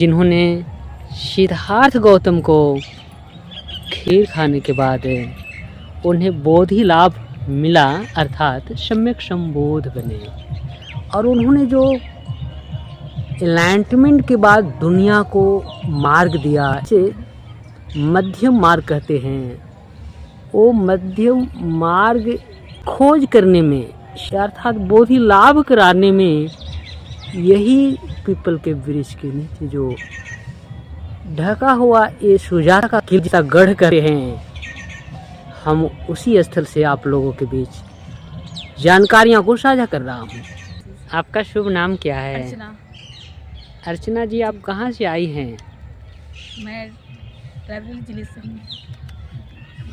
जिन्होंने सिद्धार्थ गौतम को खीर खाने के बाद उन्हें बोधि लाभ मिला, अर्थात सम्यक संबोध बने। और उन्होंने जो एनलाइटमेंट के बाद दुनिया को मार्ग दिया, इसे मध्यम मार्ग कहते हैं। वो मध्यम मार्ग खोज करने में, अर्थात बोधि लाभ कराने में, यही पीपल के वृक्ष के नीचे जो ढका हुआ ये सुजाता का किला गढ़ करे हैं, हम उसी स्थल से आप लोगों के बीच जानकारियां को साझा कर रहा हूं। आपका शुभ नाम क्या है? अर्चना। अर्चना जी, आप कहाँ से आई हैं? मैं रायबरेली जिले से हूँ।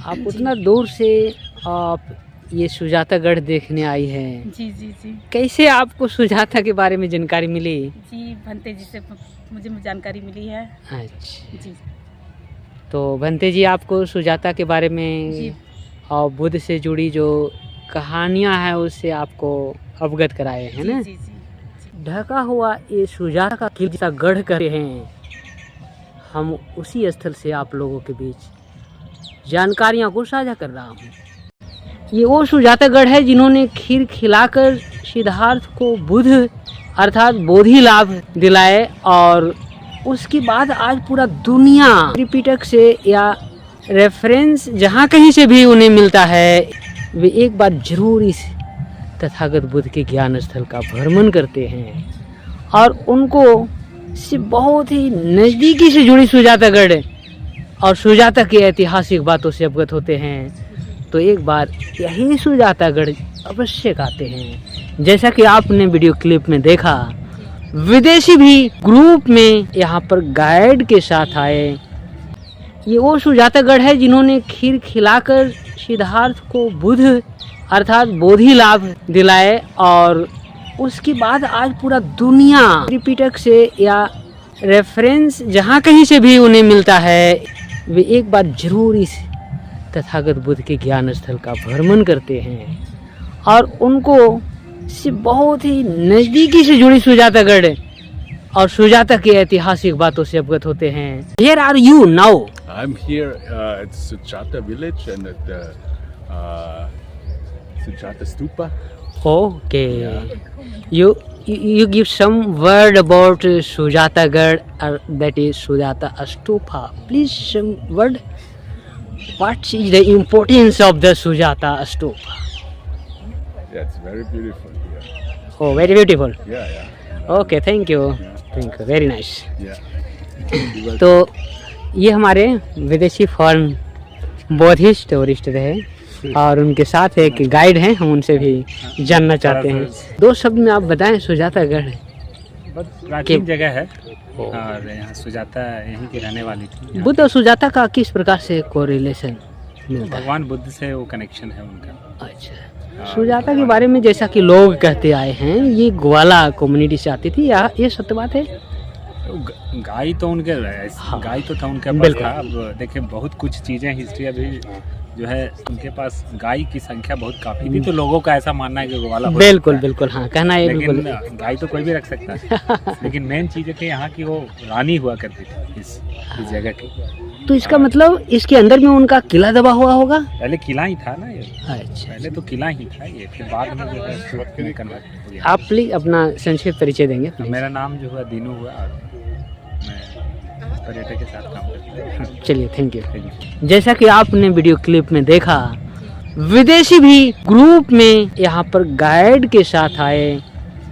आप उतना दूर से आप ये सुजातागढ़ देखने आई हैं। जी जी जी कैसे आपको सुजाता के बारे में जानकारी मिली? जी, भंते जी से मुझे जानकारी मिली है। अच्छा जी, तो भंते जी आपको सुजाता के बारे में जी। और बुद्ध से जुड़ी जो कहानियां हैं उससे आपको अवगत कराए हैं ना? जी जी जी। ढका हुआ ये सुजाता का किला गढ़ करे हैं, हम उसी स्थल से आप लोगों के बीच जानकारियां को साझा कर रहा हूँ। ये वो सुजातागढ़ है जिन्होंने खीर खिलाकर सिद्धार्थ को बुद्ध अर्थात बोधि लाभ दिलाए, और उसके बाद आज पूरा दुनिया त्रिपिटक से या रेफरेंस जहाँ कहीं से भी उन्हें मिलता है, वे एक बार जरूर इस तथागत बुद्ध के ज्ञान स्थल का भ्रमण करते हैं और उनको से बहुत ही नज़दीकी से जुड़ी सुजातागढ़ और सुजाता की ऐतिहासिक बातों से अवगत होते हैं। तो एक बार यही सुजातागढ़ अवश्य आते हैं। जैसा कि आपने वीडियो क्लिप में देखा, विदेशी भी ग्रुप में यहाँ पर गाइड के साथ आए। ये वो सुजातागढ़ है जिन्होंने खीर खिलाकर सिद्धार्थ को बुद्ध अर्थात बोधि लाभ दिलाए, और उसके बाद आज पूरा दुनिया त्रिपिटक से या रेफरेंस जहाँ कहीं से भी उन्हें मिलता है, वे एक बार जरूर इस तथागत बुद्ध के ज्ञान स्थल का भ्रमण करते हैं और उनको से बहुत ही नज़दीकी से जुड़ी सुजातागढ़ और सुजाता की ऐतिहासिक बातों से अवगत होते हैं। Where are you now? I'm here at Sujata village and at the Sujata Stupa. Okay. Yeah. You give some word about Sujatagarh, that is Sujata Stupa. Please some word. What is the importance of the Sujata Stupa? Yeah, it's very beautiful here. Oh, very beautiful. Yeah. Okay, thank you. Yeah. Thank you. Very nice. Yeah. तो ये हमारे विदेशी foreign Buddhist tourist रहे और उनके साथ एक guide हैं, हम उनसे भी जानना चाहते हैं। दो शब्द में आप बताएं सुजातागढ़ बहुत प्राचीन जगह है और यहाँ सुजाता यहीं की रहने वाली थी। बुद्ध और सुजाता का किस प्रकार से कोरिलेशन मिलता है? भगवान बुद्ध से वो कनेक्शन है उनका। अच्छा, सुजाता के बारे में जैसा कि लोग कहते आए हैं, ये ग्वाला कम्युनिटी से आती थी, या ये सत्य बात है? गाय तो उनके हाँ, गाय तो था उनके पास बिल्कुल। था। अब देखिए बहुत कुछ चीज़ें हिस्ट्री अभी जो है उनके पास गाय की संख्या बहुत काफ़ी थी, तो लोगों का ऐसा मानना है कि ग्वाला हो बिल्कुल सकता है। बिल्कुल, हाँ कहना है लेकिन बिल्कुल। गाय तो कोई भी रख सकता है लेकिन मेन चीज़ है कि यहाँ की वो रानी हुआ करती थी इस जगह की। तो इसका मतलब इसके अंदर में उनका किला दबा हुआ होगा? पहले किला ही था ना ये। अच्छा, पहले तो किला ही था ये, फिर बाद में जो है फोर्ट में कन्वर्ट हो गया। आप प्लीज अपना संक्षिप्त परिचय देंगे? मेरा नाम जो हुआ दीनू हुआ और मैं पर्यटक के साथ काम करता हूँ। चलिए, थैंक यू। जैसा कि आपने वीडियो क्लिप में देखा, विदेशी भी ग्रुप में यहाँ पर गाइड के साथ आए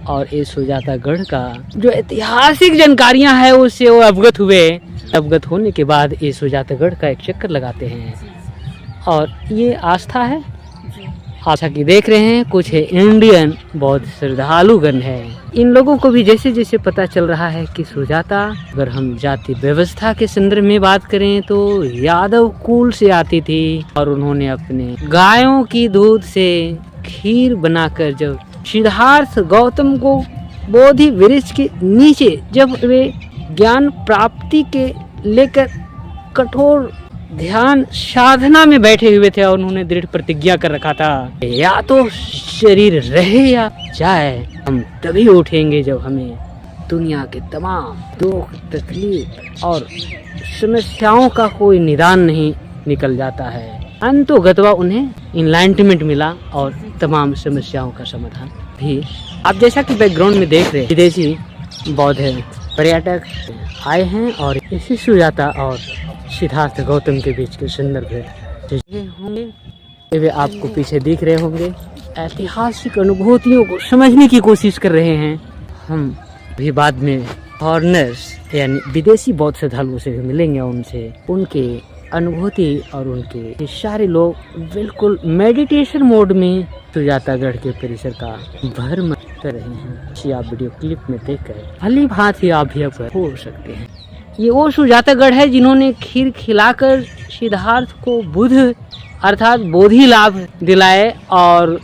और ये सुजातागढ़ का जो ऐतिहासिक जानकारियाँ हैं उससे वो अवगत हुए। अवगत होने के बाद ये सुजातागढ़ का एक चक्कर लगाते हैं और ये आस्था है। आस्था की देख रहे हैं, कुछ है इंडियन बहुत श्रद्धालुगण है। इन लोगों को भी जैसे जैसे पता चल रहा है कि सुजाता, अगर हम जाति व्यवस्था के संदर्भ में बात करें तो यादव कुल से आती थी और उन्होंने अपने गायों की दूध से खीर बनाकर जब सिद्धार्थ गौतम को बोधि वृक्ष के नीचे जब वे ज्ञान प्राप्ति के लेकर कठोर ध्यान साधना में बैठे हुए थे और उन्होंने दृढ़ प्रतिज्ञा कर रखा था, या तो शरीर रहे या जाए, हम तभी उठेंगे जब हमें दुनिया के तमाम दुख तकलीफ और समस्याओं का कोई निदान नहीं निकल जाता है। अंतोगत्वा उन्हें इनलाइटमेंट मिला और तमाम समस्याओं का समाधान भी। आप जैसा कि बैकग्राउंड में देख रहे हैं, विदेशी बौद्ध पर्यटक आए हैं और इसी सुजाता और सिद्धार्थ गौतम के बीच के संदर्भ होंगे। वे आपको पीछे दिख रहे होंगे। ऐतिहासिक अनुभूतियों को समझने की कोशिश कर रहे हैं। हम भी बाद में फॉरेनर्स यानी विदेशी बौद्ध श्रद्धालुओं से भी मिलेंगे, उनसे उनके अनुभूति और उनके सारे लोग बिल्कुल मेडिटेशन मोड में सुजातागढ़ के परिसर का भ्रमण कर रहे हैं। इसी आप वीडियो क्लिप में देखकर भली भांति आप भी अवगत हो सकते हैं। ये वो सुजातागढ़ है जिन्होंने खीर खिलाकर सिद्धार्थ को बुद्ध अर्थात बोधि लाभ दिलाए और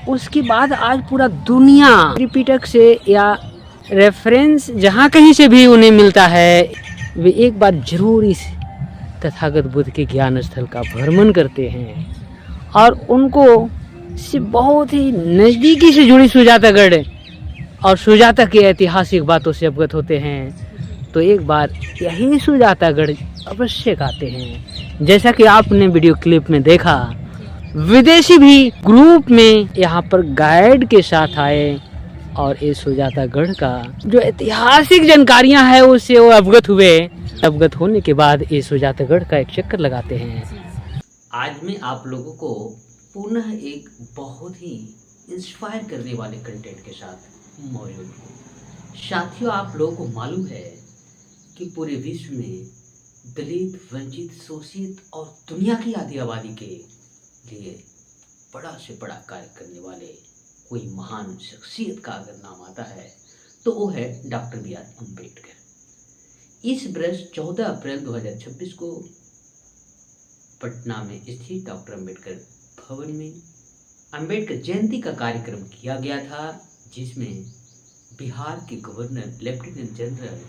उसके बाद आज पूरा दुनिया त्रिपिटक से या रेफरेंस जहाँ कहीं से भी उन्हें मिलता है, वे एक बार जरूर इस तथागत बुद्ध के ज्ञान स्थल का भ्रमण करते हैं और उनको से बहुत ही नज़दीकी से जुड़ी सुजातागढ़ और सुजाता की ऐतिहासिक बातों से अवगत होते हैं। तो एक बार यही सुजातागढ़ अवश्य आते हैं। जैसा कि आपने वीडियो क्लिप में देखा, विदेशी भी ग्रुप में यहाँ पर गाइड के साथ आए और इस सुजातागढ़ का जो ऐतिहासिक जानकारियाँ हैं उससे वो अवगत हुए। अवगत होने के बाद इस सुजातागढ़ का एक चक्कर लगाते हैं। आज मैं आप लोगों को पुनः एक बहुत ही इंस्पायर करने वाले कंटेंट के साथ मौजूद हूँ। साथियों, आप लोगों को मालूम है कि पूरे विश्व में दलित, वंचित, शोषित और दुनिया की आधी आबादी के लिए बड़ा से बड़ा कार्य करने वाले कोई महान शख्सियत का अगर नाम आता है तो वो है डॉक्टर बी.आर. अम्बेडकर। इस वर्ष 14 अप्रैल 2026 को पटना में स्थित डॉक्टर अम्बेडकर भवन में अम्बेडकर जयंती का कार्यक्रम किया गया था, जिसमें बिहार के गवर्नर लेफ्टिनेंट जनरल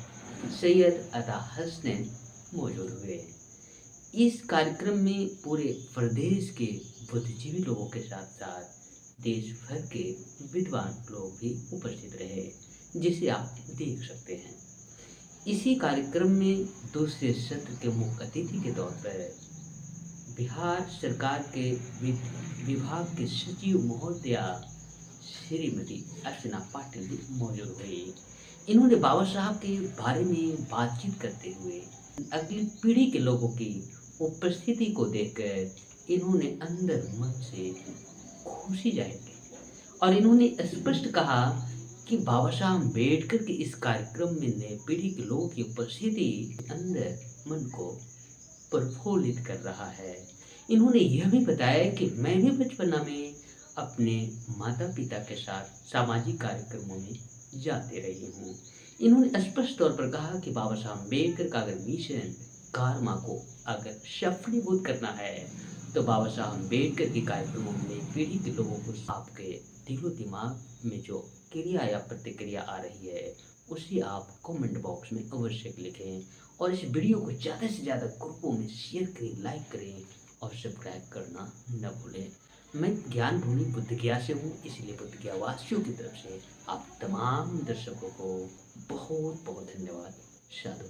सैयद अता हसनैन मौजूद हुए। इस कार्यक्रम में पूरे प्रदेश के बुद्धिजीवी लोगों के साथ साथ देश भर के विद्वान लोग भी उपस्थित रहे, जिसे आप देख सकते हैं। इसी कार्यक्रम में दूसरे सत्र के मुख्य अतिथि के तौर पर बिहार सरकार के वित्त विभाग के सचिव महोदया श्रीमती अर्चना पाटिल भी मौजूद हुई। इन्होंने बाबा साहब के बारे में बातचीत करते हुए अगली पीढ़ी के लोगों की उपस्थिति को देखकर इन्होंने अंदर मन से खुशी जाहिर की और इन्होंने स्पष्ट कहा कि बाबा साहब अम्बेडकर के इस कार्यक्रम में नई पीढ़ी के लोगों की उपस्थिति अंदर मन को प्रफुल्लित कर रहा है। इन्होंने यह भी बताया कि मैं भी बचपना में अपने माता पिता के साथ सामाजिक कार्यक्रमों में जाते रही हूँ। इन्होंने स्पष्ट तौर पर कहा कि बाबा साहब अम्बेडकर का अगर मिशन कार्मा को अगर सफलीभूत करना है तो बाबा साहब अम्बेडकर के कार्यक्रमों में पीढ़ी के लोगों को आपके दिलो दिमाग में जो क्रिया या प्रतिक्रिया आ रही है उसे आप कमेंट बॉक्स में अवश्य लिखें और इस वीडियो को ज़्यादा से ज़्यादा ग्रुपों में शेयर करें, लाइक करें और सब्सक्राइब करना न भूलें। मैं ज्ञान भूमि बुद्ध गया से हूँ, इसलिए बुद्ध गया वासियों की तरफ से आप तमाम दर्शकों को बहुत बहुत धन्यवाद। साधु।